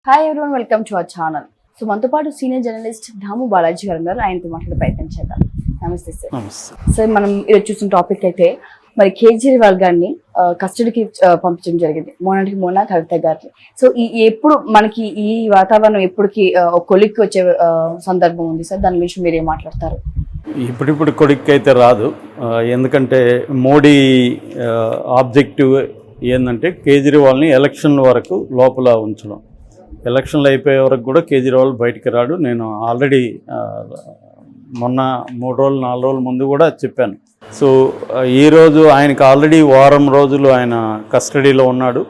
Hi everyone, welcome to our channel. So మనతో పాటు senior journalist ధాము Balaji గారు ఉన్నారు. ఆయనతో మాట్లాడే ప్రయత్నం చేద్దాం. నమస్తే సార్. సార్, మనం ఈరోజు చూసిన టాపిక్ అయితే మరి కేజ్రీవాల్ గారిని కస్టడీకి పంపించడం జరిగింది, మొన్న కవిత గారికి. సో ఎప్పుడు మనకి ఈ వాతావరణం ఎప్పటికి కొలిక్కి వచ్చే సందర్భం ఉంది సార్? దాని గురించి మీరు ఏం మాట్లాడతారు? ఇప్పుడు కొలిక్కి అయితే రాదు. ఎందుకంటే మోడీ ఆబ్జెక్టివ్ ఏంటంటే కేజ్రీవాల్ని ఎలక్షన్ వరకు లోపల ఉంచడం. ఎలక్షన్లు అయిపోయే వరకు కూడా కేజ్రీవాల్ బయటికి రాడు. నేను ఆల్రెడీ మొన్న 3 రోజులు 4 రోజుల ముందు కూడా చెప్పాను. సో ఈరోజు ఆయనకు ఆల్రెడీ వారం రోజులు ఆయన కస్టడీలో ఉన్నాడు.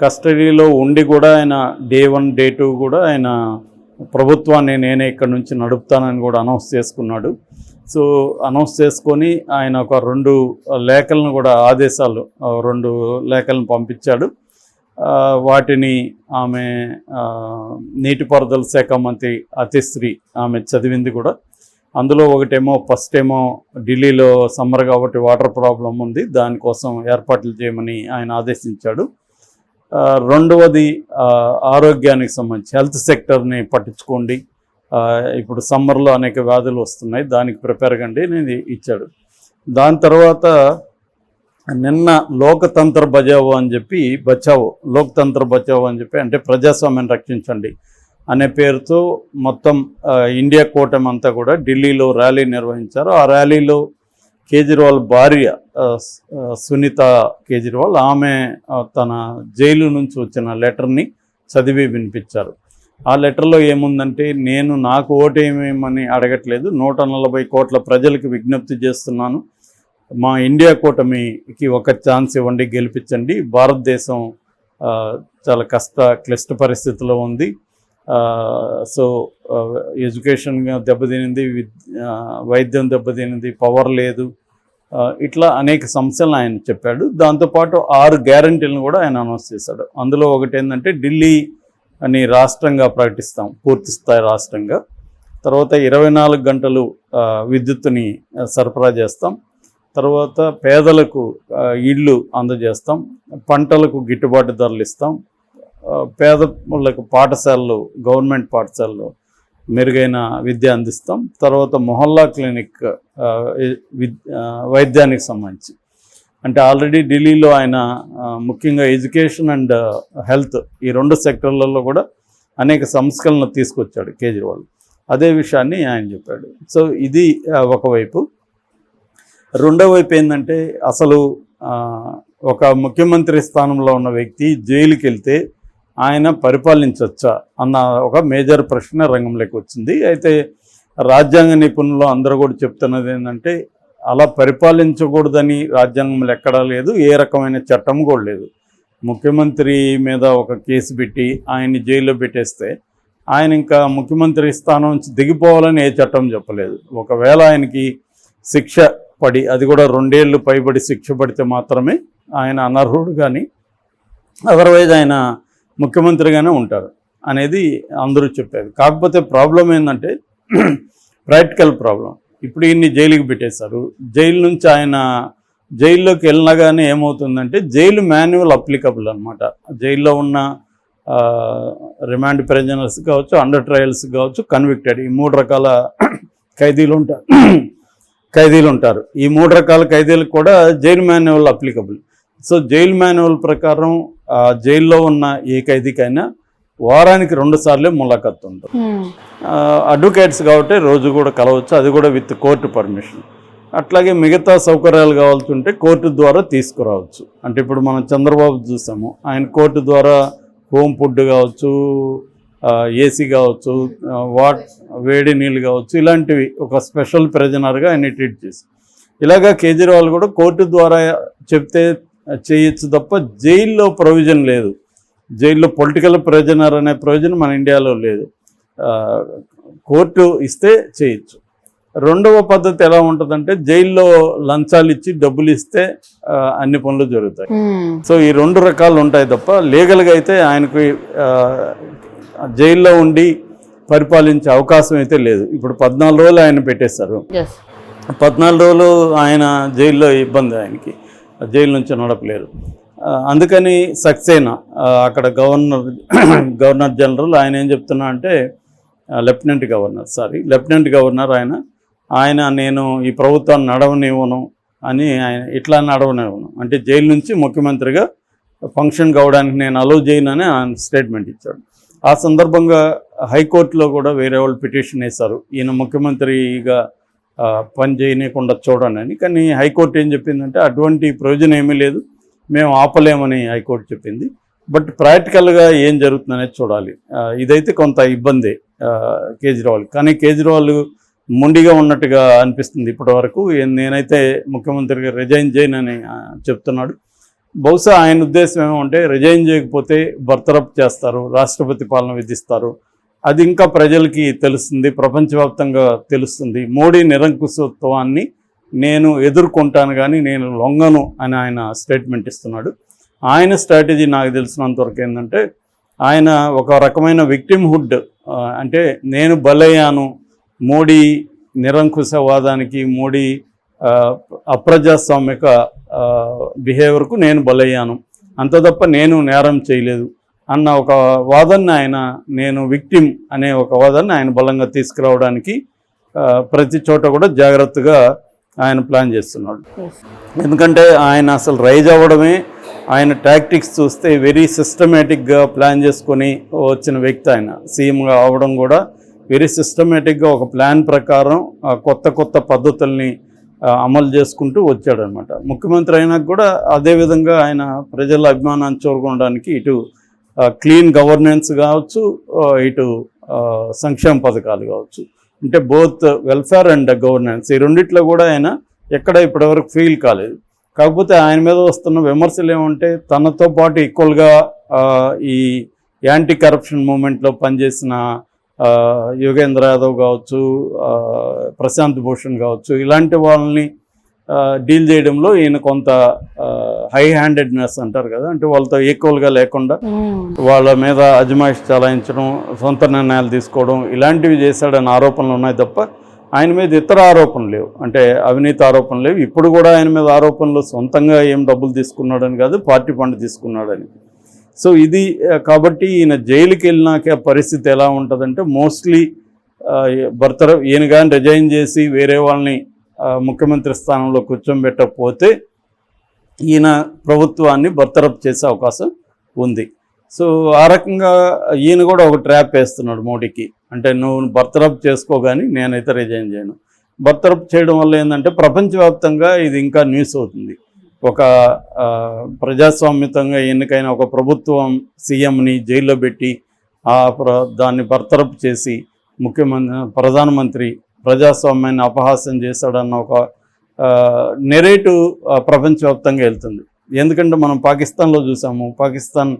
కస్టడీలో ఉండి కూడా ఆయన డే 1 డే 2 కూడా ఆయన ప్రభుత్వాన్ని నేనే ఇక్కడ నుంచి నడుపుతానని కూడా అనౌన్స్ చేసుకున్నాడు. సో అనౌన్స్ చేసుకొని ఆయన ఒక 2 లేఖలను కూడా ఆదేశాలు 2 లేఖలను పంపించాడు. వాటిని ఆమె నీటిపారుదల శాఖ మంత్రి అతిశ్రీ ఆమె చదివింది కూడా. అందులో ఒకటేమో ఫస్ట్ ఏమో ఢిల్లీలో సమ్మర్ కాబట్టి వాటర్ ప్రాబ్లం ఉంది, దానికోసం ఏర్పాట్లు చేయమని ఆయన ఆదేశించాడు. రెండవది ఆరోగ్యానికి సంబంధించి హెల్త్ సెక్టర్ని పట్టించుకోండి, ఇప్పుడు సమ్మర్లో అనేక వ్యాధులు వస్తున్నాయి, దానికి ప్రిపేర్ కండి అనేది ఇచ్చాడు. దాని తర్వాత నిన్న లోకతంత్ర బచావో అని చెప్పి లోకతంత్ర బచావో అని చెప్పి అంటే ప్రజాస్వామ్యాన్ని రక్షించండి అనే పేరుతో మొత్తం ఇండియా కూటమి అంతా కూడా ఢిల్లీలో ర్యాలీ నిర్వహించారు. ఆ ర్యాలీలో కేజ్రీవాల్ భార్య సునీత కేజ్రీవాల్ ఆమె తన జైలు నుంచి వచ్చిన లెటర్ని చదివి వినిపించారు. ఆ లెటర్లో ఏముందంటే, నేను నాకు ఓటేమేమని అడగట్లేదు, 140 కోట్ల ప్రజలకు విజ్ఞప్తి చేస్తున్నాను, మా ఇండియా కూటమికి ఒక ఛాన్స్ ఇవ్వండి, గెలిపించండి. భారతదేశం చాలా క్లిష్ట పరిస్థితిలో ఉంది. సో ఎడ్యుకేషన్ దెబ్బతినింది, వైద్యం దెబ్బతినింది, పవర్ లేదు, ఇట్లా అనేక సమస్యలను ఆయన చెప్పాడు. దాంతోపాటు 6 గ్యారంటీలను కూడా ఆయన అనౌన్స్ చేశాడు. అందులో ఒకటి ఏంటంటే, ఢిల్లీ అని రాష్ట్రంగా ప్రకటిస్తాం, పూర్తిస్థాయి రాష్ట్రంగా. తర్వాత 24 గంటలు విద్యుత్తుని సరఫరా చేస్తాం. తర్వాత పేదలకు ఇళ్ళు అందజేస్తాం, పంటలకు గిట్టుబాటు ధరలు ఇస్తాం, పేదలకు పాఠశాలలు గవర్నమెంట్ పాఠశాలలో మెరుగైన విద్య అందిస్తాం. తర్వాత మొహల్లా క్లినిక్ వైద్యానికి సంబంధించి అంటే ఆల్రెడీ ఢిల్లీలో ఆయన ముఖ్యంగా ఎడ్యుకేషన్ అండ్ హెల్త్ ఈ 2 సెక్టర్లలో కూడా అనేక సంస్కరణలు తీసుకొచ్చాడు కేజ్రీవాల్. అదే విషయాన్ని ఆయన చెప్పాడు. సో ఇది ఒకవైపు. రెండో వైపు ఏంటంటే, అసలు ఒక ముఖ్యమంత్రి స్థానంలో ఉన్న వ్యక్తి జైలుకి వెళ్తే ఆయన పరిపాలించవచ్చా అన్న ఒక మేజర్ ప్రశ్న రంగంలోకి వచ్చింది. అయితే రాజ్యాంగ నిపుణులు అందరూ కూడా చెప్తున్నది ఏంటంటే, అలా పరిపాలించకూడదని రాజ్యాంగంలో ఎక్కడా లేదు, ఏ రకమైన చట్టం కూడా లేదు. ముఖ్యమంత్రి మీద ఒక కేసు పెట్టి ఆయన్ని జైల్లో పెట్టేస్తే ఆయన ఇంకా ముఖ్యమంత్రి స్థానం నుంచి దిగిపోవాలని ఏ చట్టం చెప్పలేదు. ఒకవేళ ఆయనకి శిక్ష పడి, అది కూడా 2 ఏళ్ళు పైబడి శిక్ష పడితే మాత్రమే ఆయన అనర్హుడు, కానీ అదర్వైజ్ ఆయన ముఖ్యమంత్రిగానే ఉంటారు అనేది అందరూ చెప్పేది. కాకపోతే ప్రాబ్లం ఏంటంటే, ప్రాక్టికల్ ప్రాబ్లం. ఇప్పుడు ఈయన్ని జైలుకి పెట్టేశారు. జైలు నుంచి ఆయన జైల్లోకి వెళ్ళినగానే ఏమవుతుందంటే, జైలు మాన్యువల్ అప్లికబుల్ అనమాట. జైల్లో ఉన్న రిమాండ్ ప్రిజనర్స్ కావచ్చు, అండర్ ట్రయల్స్ కావచ్చు, కన్విక్టెడ్, ఈ 3 రకాల ఖైదీలు ఉంటారు. ఈ 3 రకాల ఖైదీలకు కూడా jail manual applicable. So jail manual ప్రకారం జైల్లో ఉన్న ఏ ఖైదీకైనా వారానికి 2 సార్లే ములాఖత్ ఉంటుంది. అడ్వకేట్స్ కాబట్టి రోజు కూడా కలవచ్చు, అది కూడా విత్ కోర్టు పర్మిషన్. అట్లాగే మిగతా సౌకర్యాలు కావాల్సింటే కోర్టు ద్వారా తీసుకురావచ్చు. అంటే ఇప్పుడు మనం చంద్రబాబు చూసాము, ఆయన కోర్టు ద్వారా హోమ్ ఫుడ్ కావచ్చు, ఏసీ కావచ్చు, వేడి నీళ్ళు కావచ్చు, ఇలాంటివి ఒక స్పెషల్ ప్రిజనర్గా ఆయన ట్రీట్ చేసి, ఇలాగా కేజ్రీవాల్ కూడా కోర్టు ద్వారా చెప్తే చేయొచ్చు తప్ప జైల్లో ప్రొవిజన్ లేదు. జైల్లో పొలిటికల్ ప్రిజనర్ అనే ప్రొవిజన్ మన ఇండియాలో లేదు. కోర్టు ఇస్తే చేయొచ్చు. రెండవ పద్ధతి ఎలా ఉంటుందంటే, జైల్లో లంచాలు ఇచ్చి డబ్బులు ఇస్తే అన్ని పనులు జరుగుతాయి. సో ఈ 2 రకాలు ఉంటాయి తప్ప లీగల్గా అయితే ఆయనకు జైల్లో ఉండి పరిపాలించే అవకాశం అయితే లేదు. ఇప్పుడు 14 రోజులు ఆయన పెట్టేశారు. 14 రోజులు ఆయన జైల్లో ఇబ్బంది, ఆయనకి జైలు నుంచి నడపలేరు. అందుకని సక్సేనా అక్కడ గవర్నర్ జనరల్ ఆయన ఏం చెప్తున్నా అంటే లెఫ్టినెంట్ గవర్నర్ ఆయన నేను ఈ ప్రభుత్వాన్ని నడవనివ్వను అని ఆయన ఇట్లా నడవనివ్వను అంటే జైలు నుంచి ముఖ్యమంత్రిగా ఫంక్షన్ కావడానికి నేను అలౌ చేయనని ఆయన స్టేట్మెంట్ ఇచ్చాడు. ఆ సందర్భంగా హైకోర్టులో కూడా వేరే వాళ్ళు పిటిషన్ వేశారు ఈయన ముఖ్యమంత్రిగా పని చేయనీయకుండా చూడండి అని. కానీ హైకోర్టు ఏం చెప్పిందంటే అటువంటి ప్రయోజనం ఏమీ లేదు, మేము ఆపలేమని హైకోర్టు చెప్పింది. బట్ ప్రాక్టికల్గా ఏం జరుగుతుందనేది చూడాలి. ఇదైతే కొంత ఇబ్బంది కేజ్రీవాల్. కానీ కేజ్రీవాల్ మొండిగా ఉన్నట్టుగా అనిపిస్తుంది ఇప్పటివరకు. నేనైతే ముఖ్యమంత్రిగా రిజైన్ చేయనని చెప్తున్నాడు. బహుశా ఆయన ఉద్దేశం ఏమంటే రిజైన్ చేయకపోతే బర్తరఫ్ చేస్తారు, రాష్ట్రపతి పాలన విధిస్తారు. అది ఇంకా ప్రజలకి తెలుస్తుంది, ప్రపంచవ్యాప్తంగా తెలుస్తుంది. మోడీ నిరంకుశత్వాన్ని నేను ఎదుర్కొంటాను కానీ నేను లొంగను అని ఆయన స్టేట్మెంట్ ఇస్తున్నాడు. ఆయన స్ట్రాటజీ నాకు తెలిసినంతవరకు ఏంటంటే ఆయన ఒక రకమైన విక్టిమ్హుడ్, అంటే నేను బలయ్యాను మోడీ నిరంకుశవాదానికి, మోడీ అప్రజాస్వామిక బిహేవియర్కు నేను బలయ్యాను, అంత తప్ప నేను నేరం చేయలేదు అన్న ఒక వాదన ఆయన, నేను విక్టిమ్ అనే ఒక వాదన ఆయన బలంగా తీసుకురావడానికి ప్రతి చోట కూడా జాగ్రత్తగా ఆయన ప్లాన్ చేస్తున్నాడు. ఎందుకంటే ఆయన అసలు రైజ్ అవ్వడమే, ఆయన టాక్టిక్స్ చూస్తే వెరీ సిస్టమేటిక్గా ప్లాన్ చేసుకొని వచ్చిన వ్యక్తి. ఆయన సీఎంగా అవ్వడం కూడా వెరీ సిస్టమేటిక్గా ఒక ప్లాన్ ప్రకారం కొత్త పద్ధతుల్ని అమలు చేసుకుంటూ వచ్చాడనమాట. ముఖ్యమంత్రి అయినాక కూడా అదేవిధంగా ఆయన ప్రజల అభిమానాన్ని చూరగొనడానికి ఇటు క్లీన్ గవర్నెన్స్ కావచ్చు, ఇటు సంక్షేమ పథకాలు కావచ్చు, అంటే బోత్ వెల్ఫేర్ అండ్ గవర్నెన్స్, ఈ రెండిట్లో కూడా ఆయన ఎక్కడ ఇప్పటివరకు ఫెయిల్ కాలేదు. కాకపోతే ఆయన మీద వస్తున్న విమర్శలు ఏమంటే తనతో పాటు ఈక్వల్గా ఈ యాంటీ కరప్షన్ మూమెంట్లో పనిచేసిన యోగేంద్ర యాదవ్ కావచ్చు, ప్రశాంత్ భూషణ్ కావచ్చు, ఇలాంటి వాళ్ళని డీల్ చేయడంలో ఈయన కొంత హై హ్యాండెడ్నెస్ అంటారు కదా, అంటే వాళ్ళతో ఈక్వల్గా లేకుండా వాళ్ళ మీద అజమాయిషి చలాయించడం, సొంత నిర్ణయాలు తీసుకోవడం, ఇలాంటివి చేశాడన్న ఆరోపణలు ఉన్నాయి తప్ప ఆయన మీద ఇతర ఆరోపణలు లేవు, అంటే అవినీతి ఆరోపణలు లేవు. ఇప్పుడు కూడా ఆయన మీద ఆరోపణలు సొంతంగా ఏం డబ్బులు తీసుకున్నాడని కాదు, పార్టీ ఫండ్ తీసుకున్నాడని. సో ఇది కాబట్టి ఈయన జైలుకి వెళ్ళినాక పరిస్థితి ఎలా ఉంటుందంటే మోస్ట్లీ ఈయన కానీ రిజైన్ చేసి వేరే వాళ్ళని ముఖ్యమంత్రి స్థానంలో కూర్చోబెట్టకపోతే ఈయన ప్రభుత్వాన్ని బర్తరఫ్ చేసే అవకాశం ఉంది. సో ఆ రకంగా ఈయన కూడా ఒక ట్రాప్ వేస్తున్నాడు మోడీకి, అంటే నువ్వు బర్తరఫ్ చేసుకోగాని నేనైతే రిజైన్ చేయను. బర్తరఫ్ చేయడం వల్ల ఏంటంటే ప్రపంచవ్యాప్తంగా ఇది ఇంకా న్యూస్ అవుతుంది. ఒక ప్రజాస్వామ్యతంగా ఎన్నికైన ఒక ప్రభుత్వం సీఎంని జైల్లో పెట్టి దాన్ని బర్తరఫ్ చేసి ప్రధానమంత్రి ప్రజాస్వామ్యాన్ని అపహాస్యం చేశాడన్న ఒక నెరేటివ్ ప్రపంచవ్యాప్తంగా వెళ్తుంది. ఎందుకంటే మనం పాకిస్తాన్లో చూసాము, పాకిస్తాన్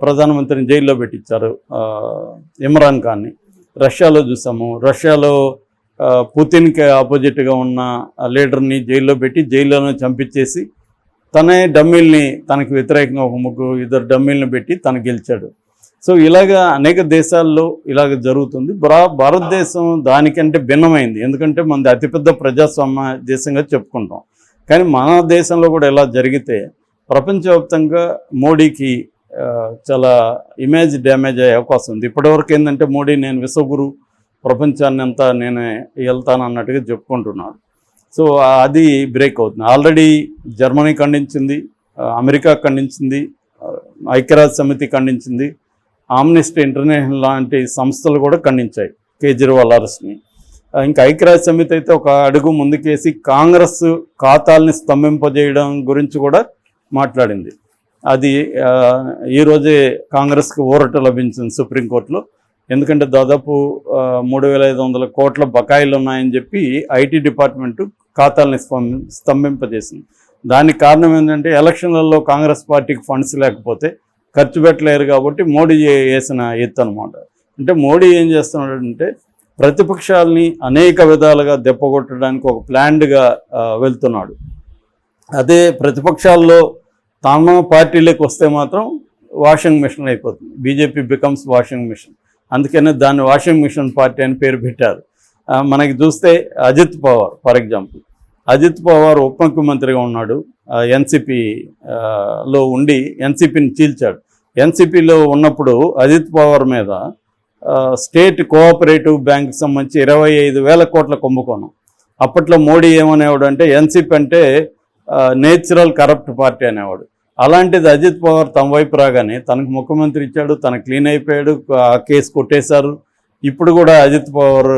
ప్రధానమంత్రిని జైల్లో పెట్టించారు ఇమ్రాన్ ఖాన్ని. రష్యాలో చూసాము, రష్యాలో పుతిన్కి ఆపోజిట్గా ఉన్న లీడర్ని జైల్లో పెట్టి జైల్లోనే చంపించేసి తనే డమ్మీల్ని, తనకు వ్యతిరేకంగా ఒక ఇద్దరు డమ్మీల్ని పెట్టి తను గెలిచాడు. సో ఇలాగా అనేక దేశాల్లో ఇలాగ జరుగుతుంది. భారతదేశం దానికంటే భిన్నమైంది, ఎందుకంటే మనది అతిపెద్ద ప్రజాస్వామ్య దేశంగా చెప్పుకుంటాం. కానీ మన దేశంలో కూడా ఇలా జరిగితే ప్రపంచవ్యాప్తంగా మోడీకి చాలా ఇమేజ్ డ్యామేజ్ అయ్యే అవకాశం ఉంది. ఇప్పటివరకు ఏంటంటే మోడీ నేను విశ్వగురు, ప్రపంచాన్ని అంతా నేనే వెళ్తానన్నట్టుగా చెప్పుకుంటున్నాడు. సో అది బ్రేక్ అవుతుంది. ఆల్రెడీ జర్మనీ ఖండించింది, అమెరికా ఖండించింది, ఐక్యరాజ్య సమితి ఖండించింది, ఆమ్నెస్టీ ఇంటర్నేషనల్ లాంటి సంస్థలు కూడా ఖండించాయి కేజ్రీవాల్ అరెస్ట్ని. ఇంకా ఐక్యరాజ్య సమితి అయితే ఒక అడుగు ముందుకేసి కాంగ్రెస్ ఖాతాల్ని స్తంభింపజేయడం గురించి కూడా మాట్లాడింది. అది ఈరోజే కాంగ్రెస్కి ఊరట లభించింది సుప్రీంకోర్టులో. ఎందుకంటే దాదాపు 3,500 కోట్ల బకాయిలు ఉన్నాయని చెప్పి ఐటీ డిపార్ట్మెంటు ఖాతాలని స్తంభింపజేసింది. దానికి కారణం ఏంటంటే ఎలక్షన్లలో కాంగ్రెస్ పార్టీకి ఫండ్స్ లేకపోతే ఖర్చు పెట్టలేరు కాబట్టి మోడీ వేసిన ఎత్తు అనమాట. అంటే మోడీ ఏం చేస్తున్నాడంటే ప్రతిపక్షాలని అనేక విధాలుగా దెబ్బకొట్టడానికి ఒక ప్లాన్డ్గా వెళ్తున్నాడు. అదే ప్రతిపక్షాల్లో తమ పార్టీలోకి వస్తే మాత్రం వాషింగ్ మిషన్ అయిపోతుంది, బీజేపీ బికమ్స్ వాషింగ్ మిషన్. అందుకనే దాన్ని వాషింగ్ మిషన్ పార్టీ అని పేరు పెట్టారు. మనకి చూస్తే అజిత్ పవార్ ఫర్ ఎగ్జాంపుల్, అజిత్ పవార్ ఉప ముఖ్యమంత్రిగా ఉన్నాడు, ఎన్సిపి లో ఉండి ఎన్సిపిని చీల్చాడు. ఎన్సిపిలో ఉన్నప్పుడు అజిత్ పవార్ మీద స్టేట్ కోఆపరేటివ్ బ్యాంక్కి సంబంధించి 25,000 కోట్ల కుంభకోణం. అప్పట్లో మోడీ ఏమనేవాడు అంటే ఎన్సిపి అంటే నేచురల్ కరప్ట్ పార్టీ అనేవాడు. అలాంటిది అజిత్ పవార్ తమ వైపు రాగానే తనకు ముఖ్యమంత్రి ఇచ్చాడు, తన క్లీన్ అయిపోయాడు, ఆ కేసు కొట్టేశారు. ఇప్పుడు కూడా అజిత్ పవార్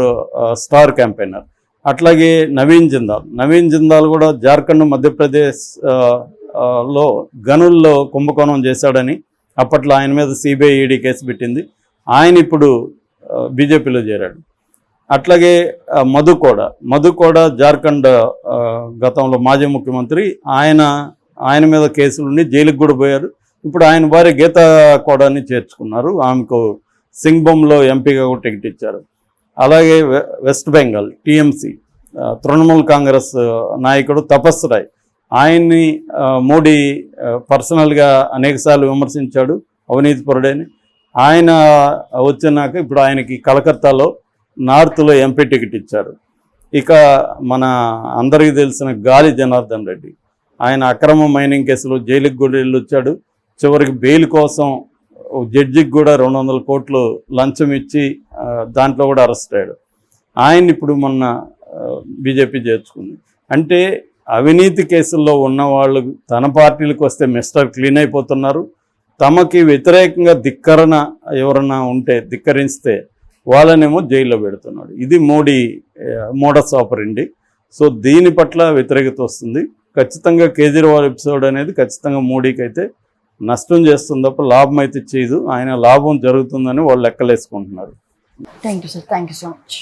స్టార్ క్యాంపెయినర్. అట్లాగే నవీన్ జిందాల్ కూడా జార్ఖండ్, మధ్యప్రదేశ్ లో గనుల్లో కుంభకోణం చేశాడని అప్పట్లో ఆయన మీద సిబిఐ ఈడీ కేసు పెట్టింది. ఆయన ఇప్పుడు బీజేపీలో చేరాడు. అట్లాగే మధు కూడా జార్ఖండ్ గతంలో మాజీ ముఖ్యమంత్రి, ఆయన మీద కేసులుండి జైలుకి కూడా పోయారు. ఇప్పుడు ఆయన భార్య గీతా కోడాని చేర్చుకున్నారు, ఆమెకు సింగ్బమ్లో ఎంపీగా కూడా టికెట్ ఇచ్చారు. అలాగే వెస్ట్ బెంగాల్ టీఎంసీ తృణమూల్ కాంగ్రెస్ నాయకుడు తపస్ రాయ్, ఆయన్ని మోడీ పర్సనల్గా అనేకసార్లు విమర్శించాడు, అవినీతిపరుడని. ఆయన వచ్చినాక ఇప్పుడు ఆయనకి కలకత్తాలో నార్త్లో ఎంపీ టికెట్ ఇచ్చారు. ఇక మన అందరికీ తెలిసిన గాలి జనార్దన్ రెడ్డి, ఆయన అక్రమ మైనింగ్ కేసులో జైలుకి కూడా వెళ్ళొచ్చాడు. చివరికి బెయిల్ కోసం జడ్జికి కూడా 200 కోట్లు లంచం ఇచ్చి దాంట్లో కూడా అరెస్ట్ అయ్యాడు. ఆయన ఇప్పుడు మొన్న బీజేపీ చేర్చుకుంది. అంటే అవినీతి కేసుల్లో ఉన్న వాళ్ళు తన పార్టీలకు వస్తే మిస్టర్ క్లీన్ అయిపోతున్నారు. తమకి వ్యతిరేకంగా ఎవరన్నా ఉంటే ధిక్కరిస్తే వాళ్ళనేమో జైల్లో పెడుతున్నాడు. ఇది మోడీ మోడస్ ఆపరెండి. సో దీని పట్ల వ్యతిరేకత వస్తుంది. ఖచ్చితంగా కేజ్రీవాల్ ఎపిసోడ్ అనేది ఖచ్చితంగా మోడీకి అయితే నష్టం చేస్తుంది తప్ప లాభం అయితే చేయదు. ఆయన లాభం జరుగుతుందని వాళ్ళు లెక్కలేసుకుంటున్నారు. Thank you sir, thank you so much.